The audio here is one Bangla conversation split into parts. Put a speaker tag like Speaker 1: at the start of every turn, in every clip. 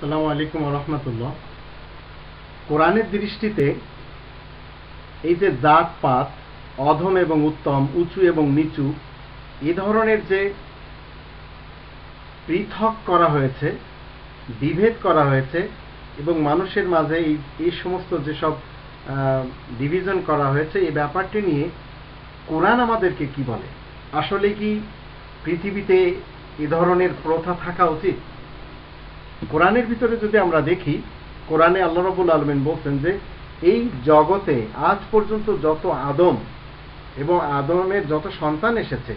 Speaker 1: আসসালামু আলাইকুম ওয়া রাহমাতুল্লাহ। কোরআনের দৃষ্টিতে এই যে জাতপাত, অধম এবং উত্তম, উঁচু এবং নিচু, এই ধরনের যে পৃথক করা হয়েছে, বিভেদ করা হয়েছে এবং মানুষের মাঝে এই সমস্ত যেসব ডিভিশন করা হয়েছে, এই ব্যাপারটি নিয়ে কোরআন আমাদেরকে কি বলে? আসলে কি পৃথিবীতে এ ধরনের প্রথা থাকা উচিত? কোরআনের ভিতরে যদি আমরা দেখি, কোরআনে আল্লাহ রাব্বুল আলামিন বলছেন যে এই জগতে আজ পর্যন্ত যত আদম এবং আদমের যত সন্তান এসেছে,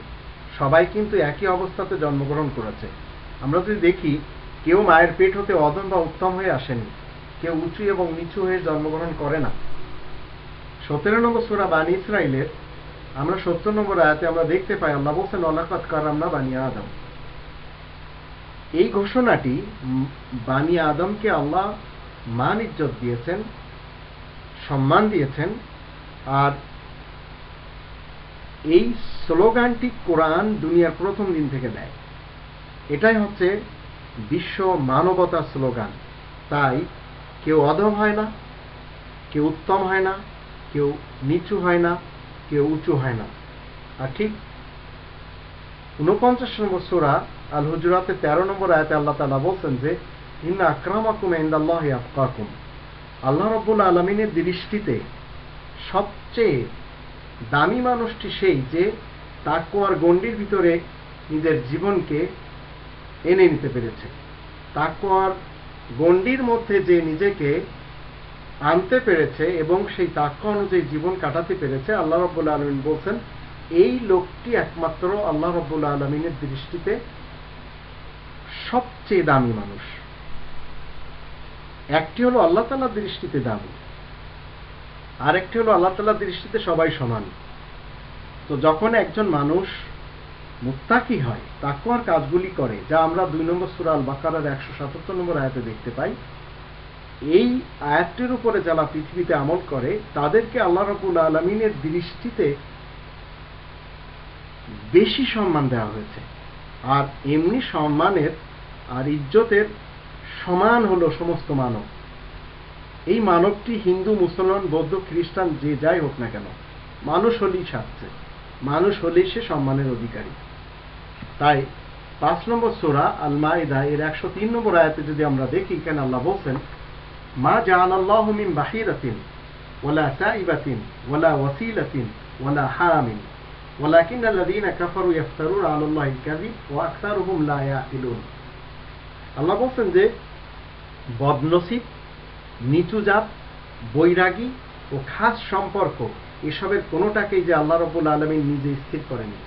Speaker 1: সবাই কিন্তু একই অবস্থাতে জন্মগ্রহণ করেছে। আমরা যদি দেখি, কেউ মায়ের পেট হতে অধম বা উত্তম হয়ে আসেনি, কেউ উঁচু এবং নিচু হয়ে জন্মগ্রহণ করে না। 17 নম্বর সূরা বানী ইসরাইলের আমরা 70 নম্বর আয়াতে আমরা দেখতে পাই, আল্লাহ বলছেন ওয়ালাকাদ কারামনা বানী আদম। এই ঘোষণাটি বানী আদমকে আল্লাহ মান ইজ্জত দিয়েছেন, সম্মান দিয়েছেন। আর এই স্লোগানটি কোরআন দুনিয়ার প্রথম দিন থেকে দেয়। এটাই হচ্ছে বিশ্ব মানবতার স্লোগান। তাই কেউ অধম হয় না, কেউ উত্তম হয় না, কেউ নিচু হয় না, কেউ উঁচু হয় না। আর ঠিক 49 নম্বর সূরা আল হুজুরাতে 13 নম্বর আয়াতে আল্লাহ তাআলা বলছেন যে ইন্না আকরামাকুম ইনদাল্লাহি আতকাকুম। আল্লাহ রাব্বুল আলামিনের দৃষ্টিতে সবচেয়ে দামি মানুষটি সেই যে তাকওয়ার গণ্ডির ভিতরে নিজের জীবনকে এনে নিতে পেরেছে। তাকওয়ার গণ্ডির মধ্যে যে নিজেকে আনতে পেরেছে এবং সেই তাকওয়া অনুযায়ী জীবন কাটাতে পেরেছে, আল্লাহ রাব্বুল আলামিন বলছেন এই লোকটি একমাত্র আল্লাহ রাব্বুল আলামিনের দৃষ্টিতে সবচেয়ে দামি মানুষ। একটি হলো আল্লাহ তাআলার দৃষ্টিতে দামি, আর একটি হলো আল্লাহ তাআলার দৃষ্টিতে সবাই সমান। তো যখন একজন মানুষ মুত্তাকি হয়, তাকওয়ার কাজগুলি করে, যা আমরা 2 নম্বর সূরা আল বাকারার 177 নম্বর আয়াতে দেখতে পাই, এই আয়াতটির উপরে যারা পৃথিবীতে আমল করে তাদেরকে আল্লাহ রাব্বুল আলামিনের দৃষ্টিতে বেশি সম্মান দেওয়া হয়েছে। আর এমনি সম্মানের আর ইজ্জতের সমান হলো সমস্ত মানব। এই মানবটি হিন্দু, মুসলমান, বৌদ্ধ, খ্রিস্টান যে যাই হোক না কেন, মানুষ হলেই সাজছে, মানুষ হলেই সে সম্মানের অধিকারী। তাই 5 নম্বর সূরা আল মাইদা এর 103 নম্বর আয়াতে যদি আমরা দেখি, কেন আল্লাহ বলছেন মা জাআলাল্লাহু মিন বাহিরাতিন ওয়ালা সাইবাতিন ওয়ালা ওয়াসিলাতিন ওয়ালা হামিন ওয়ালাকিন্নাল্লাযীনা কাফারু ইফতারুনা আলাল্লাহিল কাযিব ওয়া আকসারুহুম লা ইয়াকিলুন। আল্লাহ বলছেন যে বদনসিব, নিচু জাত, বৈরাগী ও খাস সম্পর্ক, এসবের কোনোটাকেই যে আল্লাহ রাব্বুল আলামিন নিজে স্থির করেনি,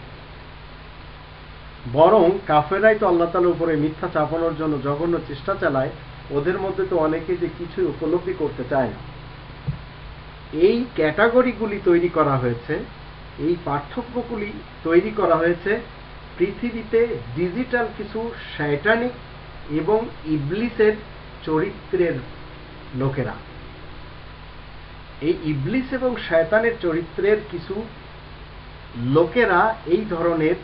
Speaker 1: বরং কাফেরাই তো আল্লাহ তাআলার উপরে মিথ্যা চাপানোর জন্য জঘন্য চেষ্টা চালায়। ওদের মধ্যে তো অনেকে যে কিছুই উপলব্ধি করতে চায় না। এই ক্যাটাগরিগুলি তৈরি করা হয়েছে, এই পার্থক্যগুলি তৈরি করা হয়েছে পৃথিবীতে ডিজিটাল কিছু শয়তানিক এবং ইবলিসের চরিত্রের লোকেরা। এই ইবলিস এবং শয়তানের চরিত্রের কিছু লোকেরা এই ধরনের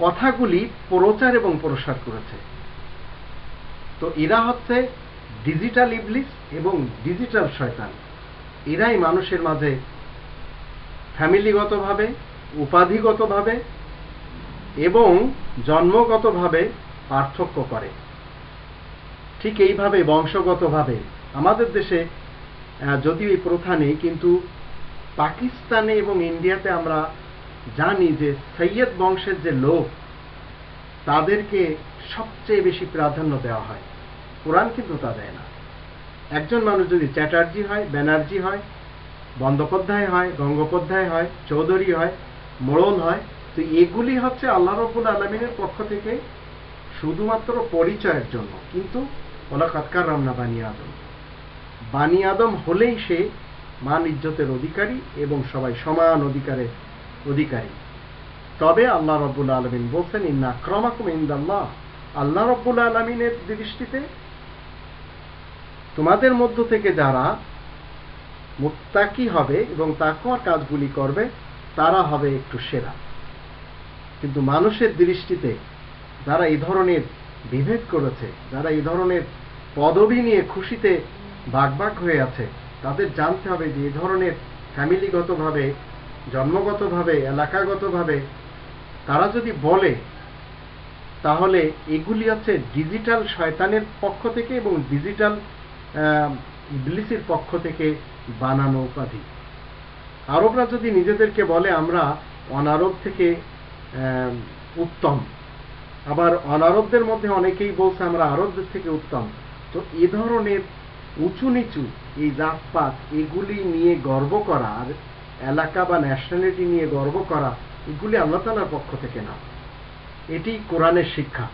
Speaker 1: কথাগুলি প্রচার এবং প্রসার করেছে। তো এরা হচ্ছে ডিজিটাল ইবলিস এবং ডিজিটাল শয়তান। এরাই মানুষের মাঝে ফ্যামিলিগতভাবে, উপাধিগতভাবে এবং জন্মগতভাবে পার্থক্য করে। ঠিক এইভাবে বংশগতভাবে আমাদের দেশে যদিও এই প্রথা নেই, কিন্তু পাকিস্তানে এবং ইন্ডিয়াতে আমরা জানি যে সৈয়দ বংশের যে লোক, তাদেরকে সবচেয়ে বেশি প্রাধান্য দেওয়া হয়। কোরআন কিন্তু তা দেয় না। একজন মানুষ যদি চ্যাটার্জি হয়, ব্যানার্জি হয়, বন্দ্যোপাধ্যায় হয়, গঙ্গোপাধ্যায় হয়, চৌধুরী হয়, মোড়ল হয়, তো এগুলি হচ্ছে আল্লাহ রাব্বুল আলামিনের পক্ষ থেকে শুধুমাত্র পরিচয়ের জন্য। কিন্তু ওয়ালাকাদ কারামনা বানী আদম, বানী আদম হলেই সে মান ইজ্জতের অধিকারী এবং সবাই সমান অধিকারের অধিকারী। তবে আল্লাহ রাব্বুল আলামিন বলছেন ইন্না আকরামাকুম ইনদাল্লাহ, আল্লাহ রাব্বুল আলামিনের দৃষ্টিতে তোমাদের মধ্য থেকে যারা মুত্তাকি হবে এবং তাকওয়ার কাজগুলি করবে, তারা হবে একটু সেরা। কিন্তু মানুষের দৃষ্টিতে যারা এই ধরনের বিভেদ করেছে, যারা এই ধরনের পদবি নিয়ে খুশিতে বাগবাগ হয়ে আছে, তাদের জানতে হবে যে এই ধরনের ফ্যামিলিগতভাবে, জন্মগতভাবে, এলাকাগতভাবে তারা যদি বলে, তাহলে এগুলি হচ্ছে ডিজিটাল শয়তানের পক্ষ থেকে এবং ডিজিটাল ইবলিসের পক্ষ থেকে বানানো উপাধি। আরবরা যদি নিজেদেরকে বলে আমরা অনারব থেকে উত্তম, আবার অনারবদের মধ্যে অনেকেই বলছে আমরা আরবদের থেকে উত্তম, তো এ ধরনের উঁচু নিচু এই জাতপাত এগুলি নিয়ে গর্ব করা, আর এলাকা বা ন্যাশনালিটি নিয়ে গর্ব করা, এগুলি আল্লাহ তাআলার পক্ষ থেকে না, এটি কোরআনের শিক্ষা।